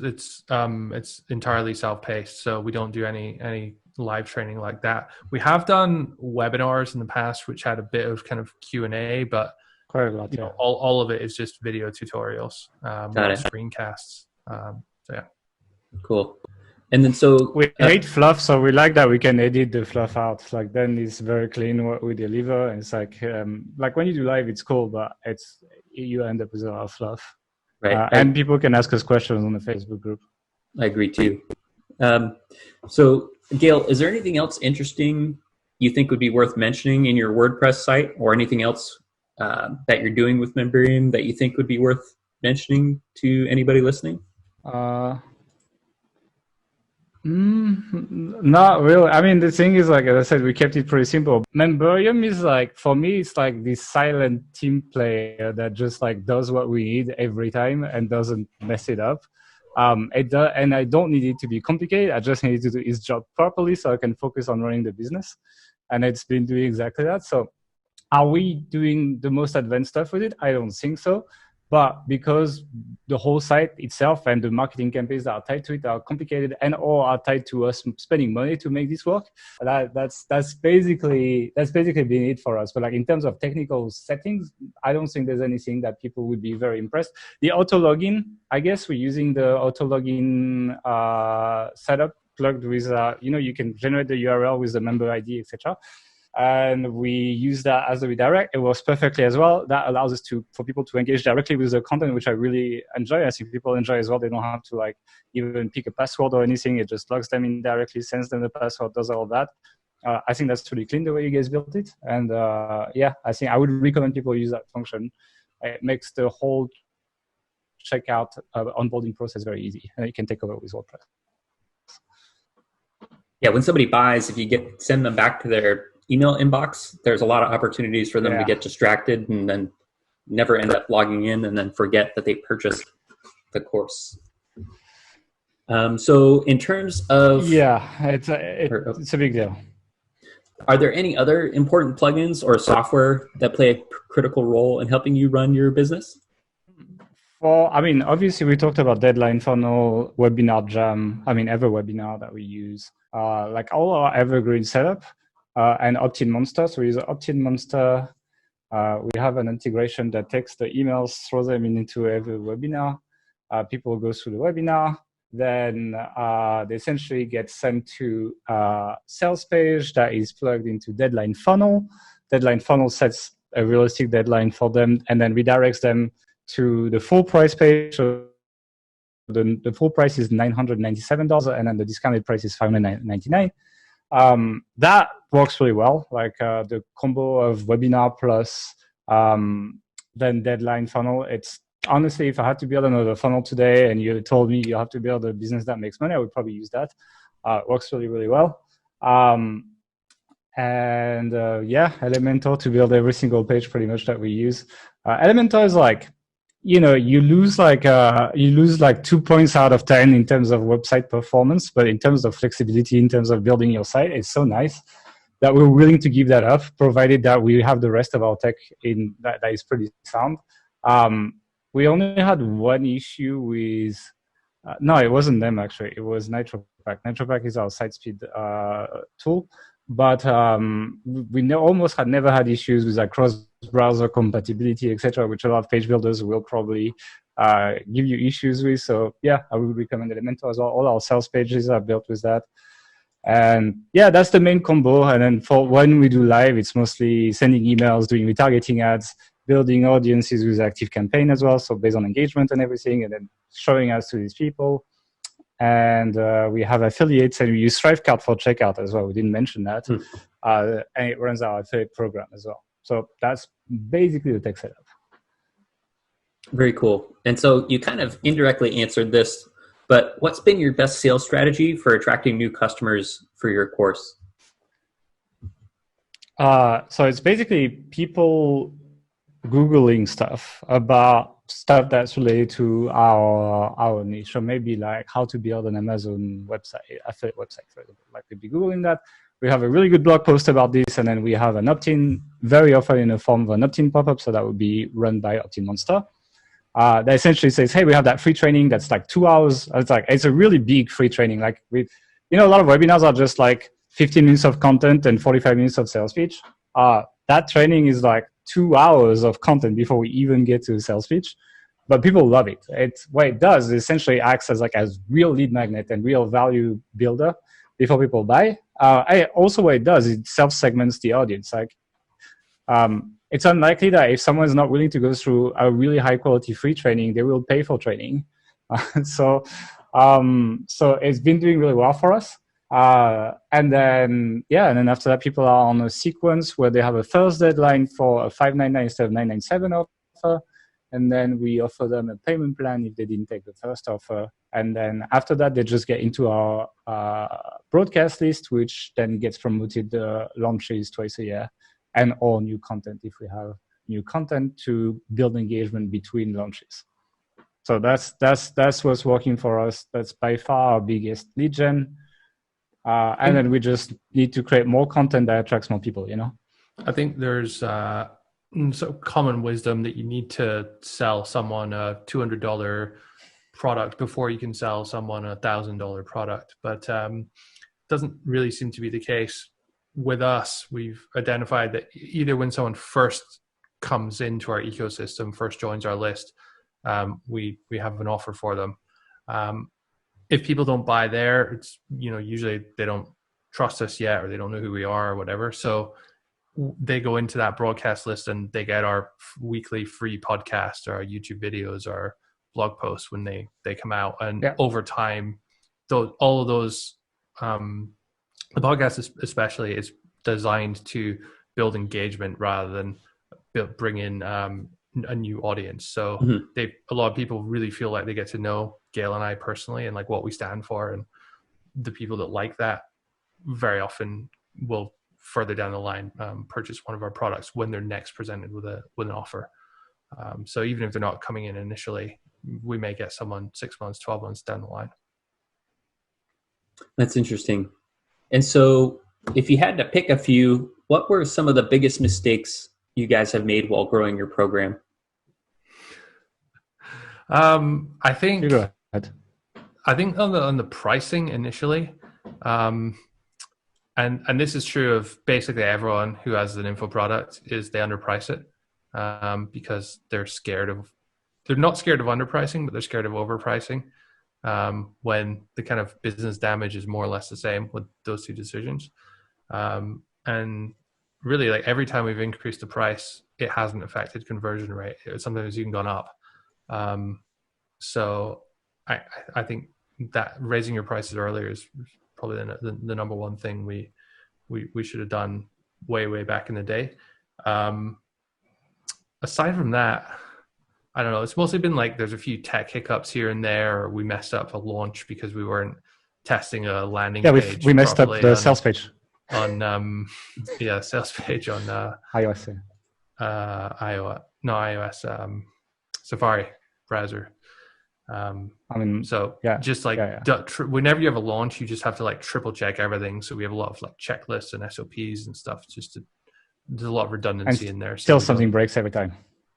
B: entirely self-paced. So we don't do any live training like that. We have done webinars in the past, which had a bit of kind of Q&A, but
C: quite a lot,
B: all of it is just video tutorials, screencasts. So yeah.
A: Cool. And then so
C: we hate fluff, so we like that we can edit the fluff out. Like then it's very clean what we deliver, and it's like when you do live, it's cool, but you end up with a lot of fluff.
A: Right.
C: And people can ask us questions on the Facebook group.
A: I agree too. So Gail, is there anything else interesting you think would be worth mentioning in your WordPress site, or anything else that you're doing with Memberium that you think would be worth mentioning to anybody listening?
C: Not really. I mean, the thing is, like, as I said, we kept it pretty simple. Memberium is like, for me, it's like this silent team player that just like does what we need every time and doesn't mess it up. And I don't need it to be complicated. I just need it to do its job properly so I can focus on running the business. And it's been doing exactly that. So are we doing the most advanced stuff with it? I don't think so. But because the whole site itself and the marketing campaigns that are tied to it are complicated and or are tied to us spending money to make this work, that's basically been it for us. But like in terms of technical settings, I don't think there's anything that people would be very impressed. The auto login, I guess we're using the auto login setup plugged with you can generate the URL with the member ID, etc. And we use that as a redirect. It works perfectly as well. That allows us for people to engage directly with the content, which I really enjoy. I think people enjoy as well. They don't have to like even pick a password or anything. It just logs them in directly, sends them the password, does all that. I think that's pretty clean the way you guys built it. And I think I would recommend people use that function. It makes the whole checkout onboarding process very easy, and you can take over with WordPress.
A: Yeah, when somebody buys, if you send them back to their email inbox, there's a lot of opportunities for them to get distracted and then never end up logging in and then forget that they purchased the course. So in terms of... Yeah,
C: it's a big deal.
A: Are there any other important plugins or software that play a critical role in helping you run your business?
C: Well, I mean, obviously we talked about Deadline Funnel, Webinar Jam, every webinar that we use, like all our evergreen setup. And Opt-in Monster. So we use Opt-in Monster. We have an integration that takes the emails, throws them into every webinar. People go through the webinar. Then they essentially get sent to a sales page that is plugged into Deadline Funnel. Deadline Funnel sets a realistic deadline for them and then redirects them to the full price page. So the full price is $997 and then the discounted price is $599. That works really well, like the combo of webinar plus then Deadline Funnel. It's honestly, if I had to build another funnel today and you told me you have to build a business that makes money, I would probably use that. It works really, really well. Elementor to build every single page pretty much that we use. Elementor is like, you lose like 2 points out of 10 in terms of website performance, but in terms of flexibility, in terms of building your site, it's so nice that we're willing to give that up, provided that we have the rest of our tech in that is pretty sound. We only had one issue with, no, it wasn't them actually. It was NitroPack. NitroPack is our site speed tool, but we almost had never had issues with like cross-browser compatibility, etc., which a lot of page builders will probably give you issues with. So yeah, I would recommend Elementor as well. All our sales pages are built with that. And yeah, that's the main combo. And then for when we do live, it's mostly sending emails, doing retargeting ads, building audiences with active campaign as well. So based on engagement and everything, and then showing ads to these people. And we have affiliates, and we use Thrivecart for checkout as well. We didn't mention that. And it runs our affiliate program as well. So that's basically the tech setup.
A: Very cool. And so you kind of indirectly answered this, but what's been your best sales strategy for attracting new customers for your course?
C: So it's basically people Googling stuff about stuff that's related to our niche. So maybe like how to build an Amazon website, affiliate website, for example. Like they'd be Googling that. We have a really good blog post about this, and then we have an opt-in, very often in the form of an opt-in pop-up, so that would be run by Opt-in Monster. That essentially says, hey, we have that free training that's like 2 hours. It's a really big free training. Like a lot of webinars are just like 15 minutes of content and 45 minutes of sales pitch. That training is like 2 hours of content before we even get to the sales pitch, but people love it. What it does is essentially acts as like a real lead magnet and real value builder before people buy. Also what it does, it self-segments the audience. Like, it's unlikely that if someone's not willing to go through a really high quality free training, they will pay for training. So it's been doing really well for us. And then after that, people are on a sequence where they have a first deadline for a $599 instead of $997 offer. And then we offer them a payment plan if they didn't take the first offer. And then after that, they just get into our broadcast list, which then gets promoted launches twice a year, and all new content if we have new content to build engagement between launches. So that's what's working for us. That's by far our biggest lead gen. And then we just need to create more content that attracts more people,
B: I think there's so common wisdom that you need to sell someone a $200 product before you can sell someone a $1,000 product. But doesn't really seem to be the case. With us, we've identified that either when someone first comes into our ecosystem, first joins our list, we have an offer for them. If people don't buy there, it's usually they don't trust us yet, or they don't know who we are or whatever. So they go into that broadcast list and they get our weekly free podcast or our YouTube videos or blog posts when they come out. And over time, all of those, the podcast especially is designed to build engagement rather than bring in a new audience. So a lot of people really feel like they get to know Gael and I personally and like what we stand for, and the people that like that very often will further down the line purchase one of our products when they're next presented with an offer. So even if they're not coming in initially, we may get someone 6 months, 12 months down the line.
A: That's interesting. And so if you had to pick a few, what were some of the biggest mistakes you guys have made while growing your program?
B: I think
C: you go ahead.
B: I think on the pricing initially, and this is true of basically everyone who has an info product, is they underprice it because they're not scared of underpricing, but they're scared of overpricing. When the kind of business damage is more or less the same with those two decisions. And really, like every time we've increased the price, it hasn't affected conversion rate. It's sometimes even gone up. So I think that raising your prices earlier is probably the number one thing we should have done way back in the day. Aside from that, I don't know. It's mostly been like there's a few tech hiccups here and there, or we messed up a launch because we weren't testing a landing page.
C: We messed up
B: properly
C: the sales page
B: on sales page on
C: iOS.
B: iOS Safari browser. Whenever you have a launch, you just have to like triple check everything. So we have a lot of like checklists and SOPs and stuff. There's a lot of redundancy in there.
C: Still something breaks every time.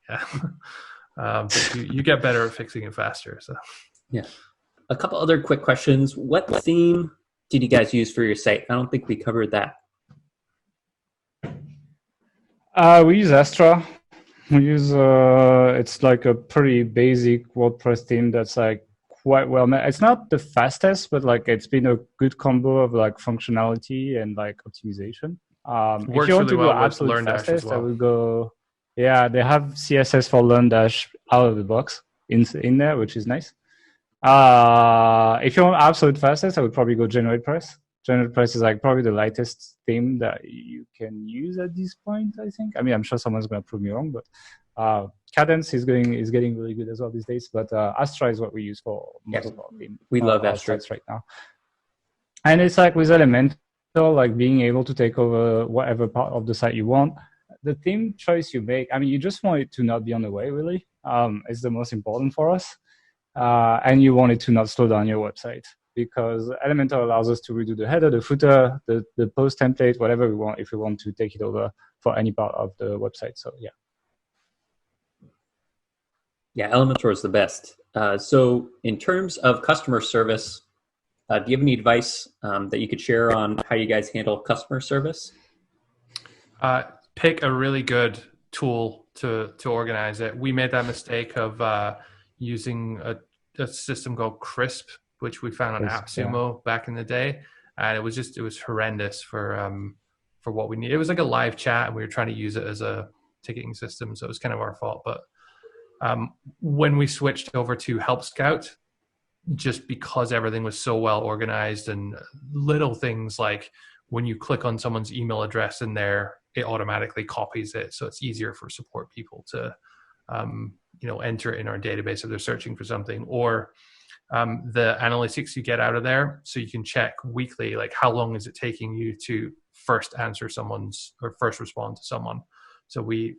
B: Yeah. But you get better at fixing it faster. So
A: yeah. A couple other quick questions. What theme did you guys use for your site? I don't think we covered that.
C: We use Astra. We use it's like a pretty basic WordPress theme that's like quite well made. It's not the fastest, but like it's been a good combo of like functionality and like optimization. If you want to go absolute fastest, I would go. Yeah, they have CSS for LearnDash out of the box in there, which is nice. If you want absolute fastest, I would probably go GeneratePress. GeneratePress is like probably the lightest theme that you can use at this point, I think. I mean, I'm sure someone's going to prove me wrong, but Cadence is getting really good as well these days. But Astra is what we use for most of our theme.
A: We love Astra
C: right now. And it's like with Elementor, like being able to take over whatever part of the site you want. The theme choice you make, I mean, you just want it to not be on the way, really. It's the most important for us. And you want it to not slow down your website, because Elementor allows us to redo the header, the footer, the post template, whatever we want, if we want to take it over for any part of the website. So, yeah.
A: Yeah, Elementor is the best. So in terms of customer service, do you have any advice that you could share on how you guys handle customer service?
B: Pick a really good tool to organize it. We made that mistake of using a system called Crisp, which we found on AppSumo back in the day, and it was horrendous for what we need. It was like a live chat, and we were trying to use it as a ticketing system, so it was kind of our fault. But when we switched over to Help Scout, just because everything was so well organized, and little things like when you click on someone's email address in there, it automatically copies it, so it's easier for support people to enter it in our database if they're searching for something, or the analytics you get out of there, so you can check weekly, like how long is it taking you to first answer someone's or first respond to someone. So we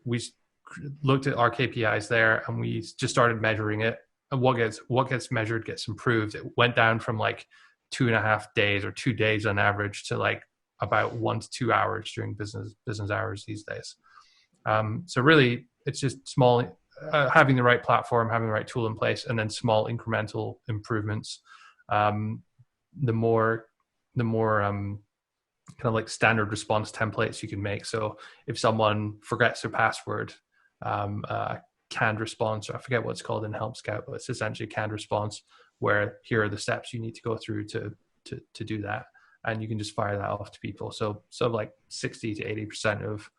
B: looked at our KPIs there, and we just started measuring it, and what gets measured gets improved. It went down from like 2.5 days or 2 days on average to like about 1 to 2 hours during business hours these days. So really, it's just small, having the right platform, having the right tool in place, and then small incremental improvements. The more kind of like standard response templates you can make. So if someone forgets their password, canned response, or I forget what it's called in Help Scout, but it's essentially canned response, where here are the steps you need to go through to do that. And you can just fire that off to people. So like 60 to 80% of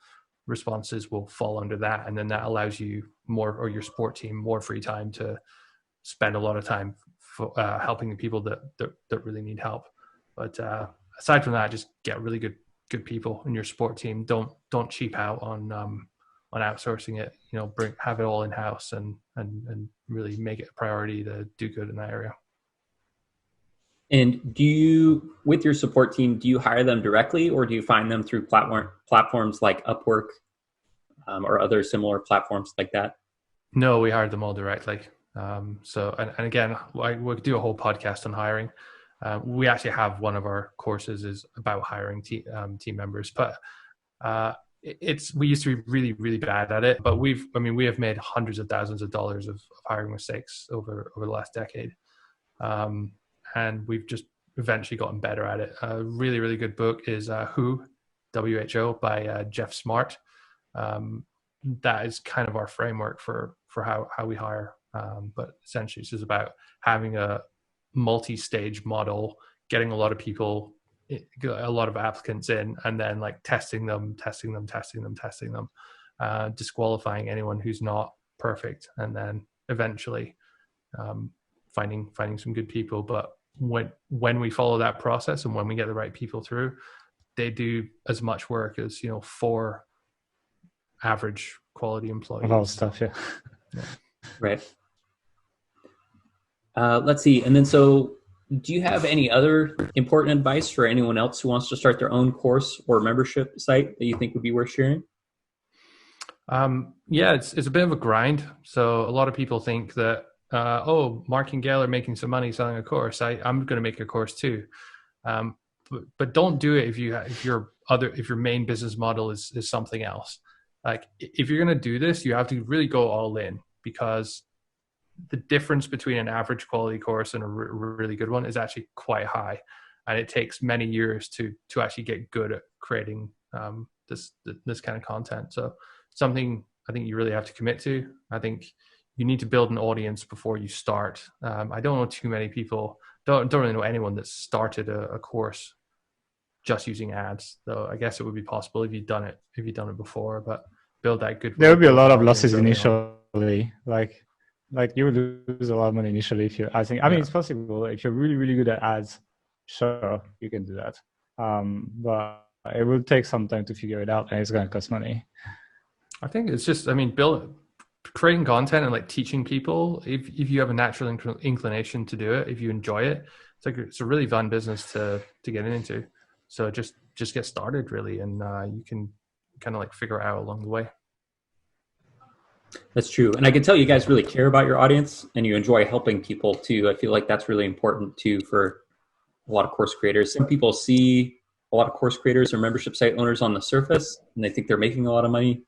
B: responses will fall under that. And then that allows you more, or your support team, more free time to spend a lot of time helping the people that really need help. But aside from that, just get really good people in your support team. Don't cheap out on outsourcing it. Have it all in house and really make it a priority to do good in that area.
A: And with your support team, do you hire them directly, or do you find them through platforms like Upwork or other similar platforms like that?
B: No, we hired them all directly. So again, we'll do a whole podcast on hiring. We actually have one of our courses is about hiring team members, but we used to be really, really bad at it. But we have made hundreds of thousands of dollars of hiring mistakes over the last decade. And we've just eventually gotten better at it. A really, really good book is WHO by Jeff Smart. That is kind of our framework for how we hire. But essentially it's just about having a multi-stage model, getting a lot of people, a lot of applicants in, and then like testing them, disqualifying anyone who's not perfect, and then eventually finding some good people. But when we follow that process and when we get the right people through, they do as much work as 4 average quality employees.
C: Of all stuff, yeah.
A: Right. Let's see. And then, so do you have any other important advice for anyone else who wants to start their own course or membership site that you think would be worth sharing?
B: Yeah, it's a bit of a grind. So a lot of people think that, oh, Mark and Gail are making some money selling a course. I'm going to make a course too. But don't do it if your main business model is something else. Like if you're going to do this, you have to really go all in, because the difference between an average quality course and a really good one is actually quite high, and it takes many years to actually get good at creating this kind of content. So something I think you really have to commit to. I think you need to build an audience before you start. I don't know too many people, don't really know anyone that's started a course just using ads, though I guess it would be possible if you've done it before, but build that good.
C: There will be a lot of losses initially, like you would lose a lot of money initially if you, I mean, it's possible if you're really, really good at ads, sure, you can do that. But it will take some time to figure it out, and it's going to cost money.
B: I think it's just, I mean, creating content and like teaching people, if you have a natural inclination to do it, if you enjoy it, it's a really fun business to get into. So just get started really, and you can kind of like figure it out along the way.
A: That's true. And I can tell you guys really care about your audience and you enjoy helping people too. I feel like that's really important too for a lot of course creators. Some people see a lot of course creators or membership site owners on the surface and they think they're making a lot of money.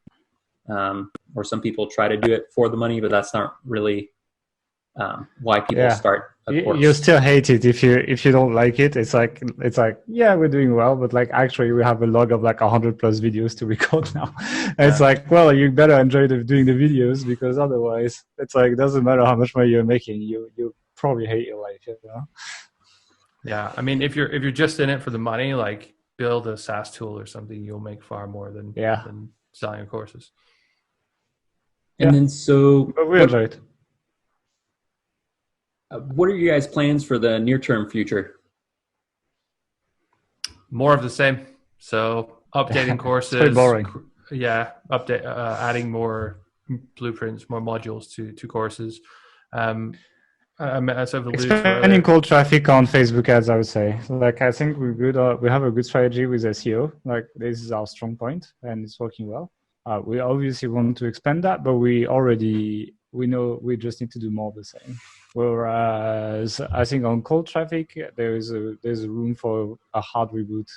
A: Or some people try to do it for the money, but that's not really why people start a course.
C: You still hate it if you don't like it. It's like yeah, we're doing well, but like actually we have a log of like 100+ videos to record now. And it's like, well, you better enjoy doing the videos, because otherwise it's like, it doesn't matter how much money you're making, you probably hate your life, you know?
B: Yeah, I mean, if you're just in it for the money, like build a SaaS tool or something, you'll make far more than selling courses.
A: And then
C: but we enjoy it.
A: What are you guys' plans for the near-term future?
B: More of the same. So updating courses.
C: It's boring.
B: Yeah, adding more blueprints, more modules to courses.
C: Expanding cold traffic on Facebook ads, I would say. Like, I think we're good. We have a good strategy with SEO. Like, this is our strong point, and it's working well. We obviously want to expand that, but we know we just need to do more of the same. Whereas I think on cold traffic, there's a room for a hard reboot,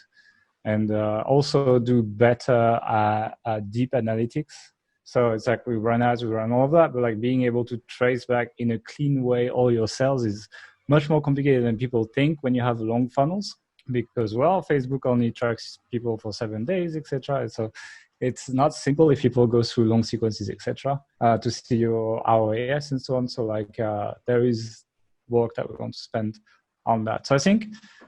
C: and also do better deep analytics. So it's like we run ads, we run all of that, but like being able to trace back in a clean way all your sales is much more complicated than people think when you have long funnels, because, well, Facebook only tracks people for 7 days, etc. So it's not simple if people go through long sequences, etc., to see your ROAS and so on. So like there is work that we want to spend on that. So I think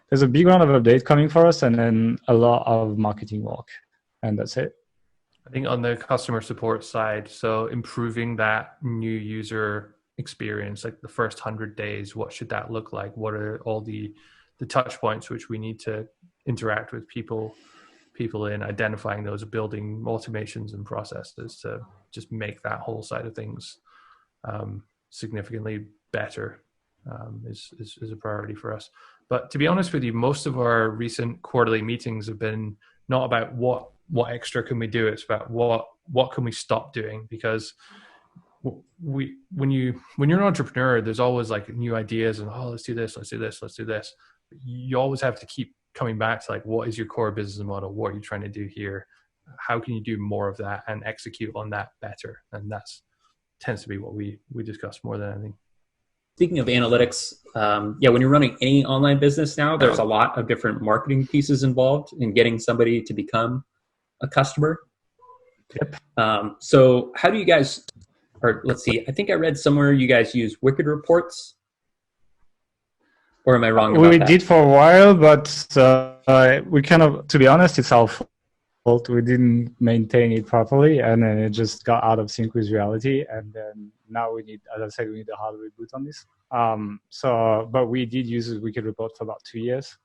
C: there's a big round of update coming for us, and then a lot of marketing work, and that's it.
B: I think on the customer support side, so improving that new user experience, like the first 100 days, what should that look like? What are all the touch points which we need to interact with people in, identifying those, building automations and processes to just make that whole side of things significantly better is a priority for us. But to be honest with you, most of our recent quarterly meetings have been not about what extra can we do, it's about what can we stop doing, because when you're an entrepreneur, there's always like new ideas and let's do this. You always have to keep coming back to like, what is your core business model? What are you trying to do here? How can you do more of that and execute on that better? And that's tends to be what we discuss more than anything.
A: Speaking of analytics, when you're running any online business now, there's a lot of different marketing pieces involved in getting somebody to become a customer.
C: Yep.
A: So how do you guys, or let's see, I think I read somewhere you guys use Wicked Reports, or am I wrong about that?
C: We did for a while, but we kind of, to be honest, it's our fault. We didn't maintain it properly, and then it just got out of sync with reality. And then now we need, as I said, we need a hard reboot on this. But we did use Wicked Report for about 2 years.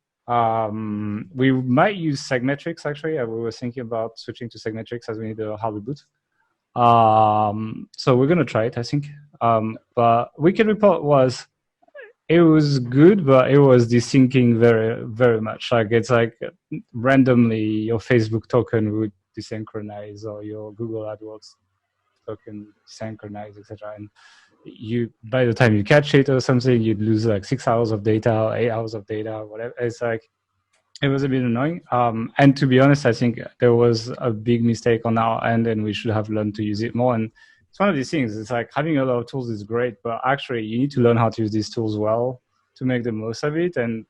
C: We might use Segmetrics, actually. We were thinking about switching to Segmetrics as we need a hard reboot. So we're going to try it, I think. But Wicked Report it was good, but it was desyncing very, very much. Like it's like randomly your Facebook token would desynchronize or your Google AdWords token synchronize, etc. And by the time you catch it or something, you'd lose like 6 hours of data, or 8 hours of data, or whatever. It's like it was a bit annoying. And to be honest, I think there was a big mistake on our end, and we should have learned to use it more. And it's one of these things. It's like having a lot of tools is great, but actually you need to learn how to use these tools well to make the most of it. And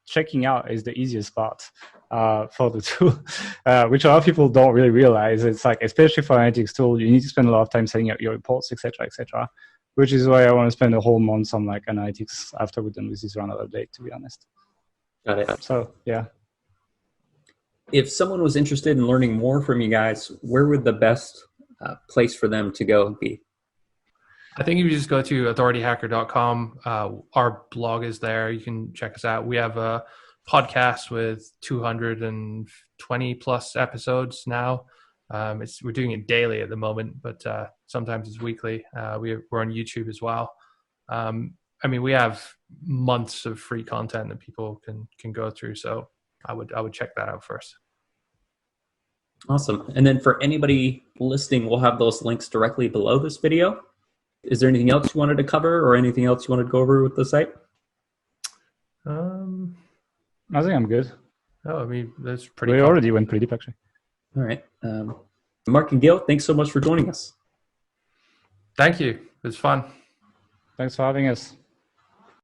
C: checking out is the easiest part for the tool, which a lot of people don't really realize. It's like, especially for analytics tool, you need to spend a lot of time setting up your reports, etc., etc. Which is why I want to spend a whole month on like analytics after we're done with this round of update, to be honest.
A: Got it.
C: So yeah.
A: If someone was interested in learning more from you guys, where would the best place for them to go be?
B: I think if you just go to authorityhacker.com, our blog is there. You can check us out. We have a podcast with 220 plus episodes now. We're doing it daily at the moment, but sometimes it's weekly. We're on YouTube as well. We have months of free content that people can go through. So I would check that out first.
A: Awesome. And then for anybody listening, we'll have those links directly below this video. Is there anything else you wanted to cover or anything else you wanted to go over with the site?
C: I think I'm good.
B: That's pretty.
C: We already went pretty deep, actually.
A: All right. Mark and Gail, thanks so much for joining us.
B: Thank you. It was fun.
C: Thanks for having us.